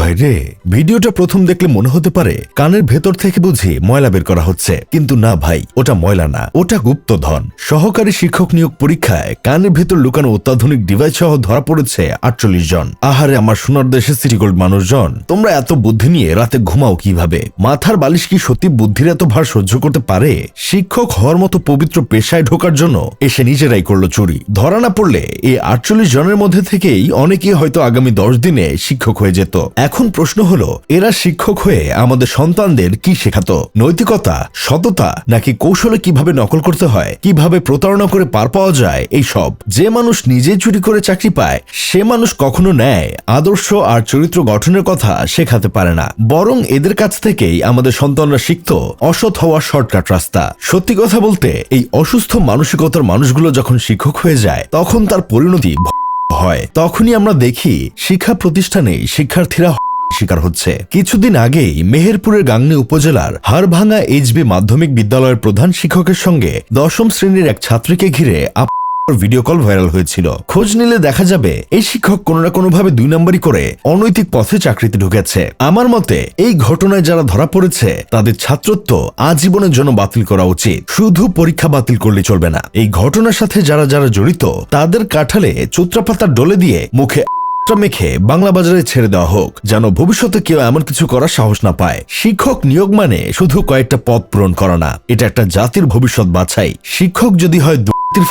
ভাইরে, ভিডিওটা প্রথম দেখলে মনে হতে পারে কানের ভেতর থেকে বুঝি ময়লা বের করা হচ্ছে, কিন্তু না ভাই, ওটা ময়লা না, ওটা গুপ্তধন। সহকারী শিক্ষক নিয়োগ পরীক্ষায় কানের ভেতর লুকানো অত্যাধুনিক ডিভাইস সহ ধরা পড়েছে 48 জন। আহারে আমার সোনার দেশে সিটি গোল্ড মানুষজন, তোমরা এত বুদ্ধি নিয়ে রাতে ঘুমাও কিভাবে? মাথার বালিশ কি সত্যি বুদ্ধির এত ভার সহ্য করতে পারে? শিক্ষক হওয়ার মতো পবিত্র পেশায় ঢোকার জন্য এসে নিজেরাই করলো চুরি। ধরা না পড়লে এই 48 জনের মধ্যে থেকেই অনেকেই হয়তো আগামী 10 দিনে শিক্ষক হয়ে যেত। এখন প্রশ্ন হলো, এরা শিক্ষক হয়ে আমাদের সন্তানদের কি শেখাতো? নৈতিকতা, সততা, নাকি কৌশলে কিভাবে নকল করতে হয়, কিভাবে প্রতারণা করে পার পাওয়া যায়? এই সব। যে মানুষ নিজে চুরি করে চাকরি পায় সে মানুষ কখনো ন্যায়, আদর্শ আর চরিত্র গঠনের কথা শেখাতে পারে না, বরং এদের কাছ থেকেই আমাদের সন্তানরা শিখত অসৎ হওয়ার শর্টকাট রাস্তা। সত্যি কথা বলতে, এই অসুস্থ মানসিকতার মানুষগুলো যখন শিক্ষক হয়ে যায় তখন তার পরিণতি হয়। তখনই আমরা দেখি শিক্ষা প্রতিষ্ঠানে শিক্ষার্থীরা শিকার হচ্ছে। কিছুদিন আগেই মেহেরপুরের গাংনী উপজেলার হাড়ভাঙ্গা এইচবি মাধ্যমিক বিদ্যালয়ের প্রধান শিক্ষকের সঙ্গে 10ম শ্রেণীর এক ছাত্রীকে ঘিরে ভিডিও কল ভাইরাল হয়েছিল। খোঁজ নিলে দেখা যাবে এই শিক্ষক কোনো না কোনোভাবে 2 নম্বরই করে অনৈতিক পথে চাকরিতে ঢুকেছে। আমার মতে এই ঘটনায় যারা ধরা পড়েছে তাদের ছাত্রত্ব আজীবনের জন্য বাতিল করা উচিত। শুধু পরীক্ষা বাতিল করলে চলবে না, এই ঘটনার সাথে যারা যারা জড়িত তাদের কাঠালে চোত্রাপাতার ডলে দিয়ে মুখে মেখে বাংলা বাজারে ছেড়ে দেওয়া হোক, যেন ভবিষ্যতে কেউ এমন কিছু করার সাহস না পায়। শিক্ষক নিয়োগ মানে শুধু কয়েকটা পদ পূরণ করা না, এটা একটা জাতির ভবিষ্যৎ বাছাই। শিক্ষক যদি হয়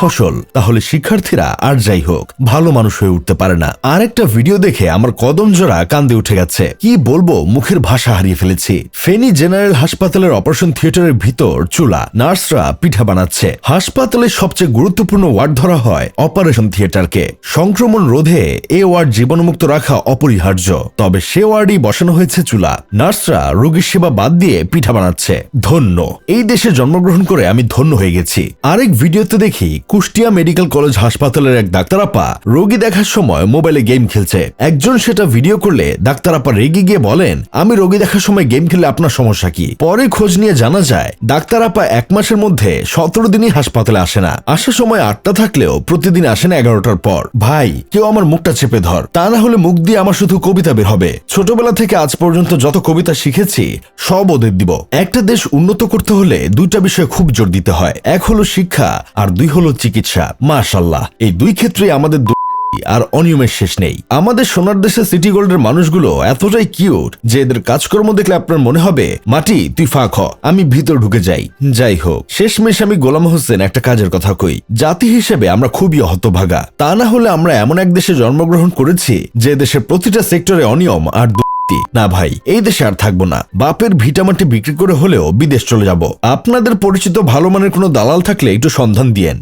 ফসল, তাহলে শিক্ষার্থীরা আর যাই হোক ভালো মানুষ হয়ে উঠতে পারে না। আর একটা ভিডিও দেখে আমার কদম জোড়া কান্দে উঠে গেছে। কি বলবো, মুখের ভাষা হারিয়ে ফেলেছি। ফেনী জেনারেল হাসপাতালের অপারেশন থিয়েটারের ভিতর চুলা, নার্সরা পিঠা বানাচ্ছে। হাসপাতালের সবচেয়ে গুরুত্বপূর্ণ ওয়ার্ড ধরা হয় অপারেশন থিয়েটারকে। সংক্রমণ রোধে এ ওয়ার্ড জীবাণুমুক্ত রাখা অপরিহার্য, তবে সে ওয়ার্ডই বসানো হয়েছে চুলা। নার্সরা রোগীর সেবা বাদ দিয়ে পিঠা বানাচ্ছে। ধন্য, এই দেশে জন্মগ্রহণ করে আমি ধন্য হয়ে গেছি। আরেক ভিডিওতে দেখি কুষ্টিয়া মেডিকেল কলেজ হাসপাতালের এক ডাক্তার আপা রোগী দেখার সময় মোবাইলে গেম খেলছে। একজন সেটা ভিডিও করলে ডাক্তার আপা রেগে গিয়ে বলেন, আমি রোগী দেখার সময় গেম খেলে আপনার সমস্যা কি? পরে খোঁজ নিয়ে জানা যায় ডাক্তার আপা 1 মাসের মধ্যে 17 দিনই হাসপাতালে আসে না। আসার সময় 8টা থাকলেও প্রতিদিন আসেন 11টার পর। ভাই, কেউ আমার মুখটা চেপে ধর, তা না হলে মুখ দিয়ে আমার শুধু কবিতা বের হবে। ছোটবেলা থেকে আজ পর্যন্ত যত কবিতা শিখেছি সব ওদের দিব। একটা দেশ উন্নত করতে হলে 2টা বিষয় খুব জোর দিতে হয়, এক হলো শিক্ষা আর 2 হলো চিকিৎসা। মাশাআল্লাহ, এই 2 ক্ষেত্রে আমাদের আর অনিয়মের শেষ নেই। আমাদের সোনার দেশে সিটি গোল্ডের মানুষগুলো এতটাই কিউট যে এদের কাজকর্ম দেখলে আপনার মনে হবে মাটি তুই ফাঁক হ, আমি ভিতর ঢুকে যাই। যাই হোক, শেষমেশ আমি গোলাম হোসেন একটা কাজের কথা কই, জাতি হিসেবে আমরা খুবই হতভাগা। তা না হলে আমরা এমন এক দেশে জন্মগ্রহণ করেছি যে দেশের প্রতিটা সেক্টরে অনিয়ম আর না ভাই, এই দেশে আর থাকবো না। বাপের ভিটামাটি বিক্রি করে হলেও বিদেশ চলে যাব। আপনাদের পরিচিত ভালো মানের কোনো দালাল থাকলে একটু সন্ধান দিয়েন।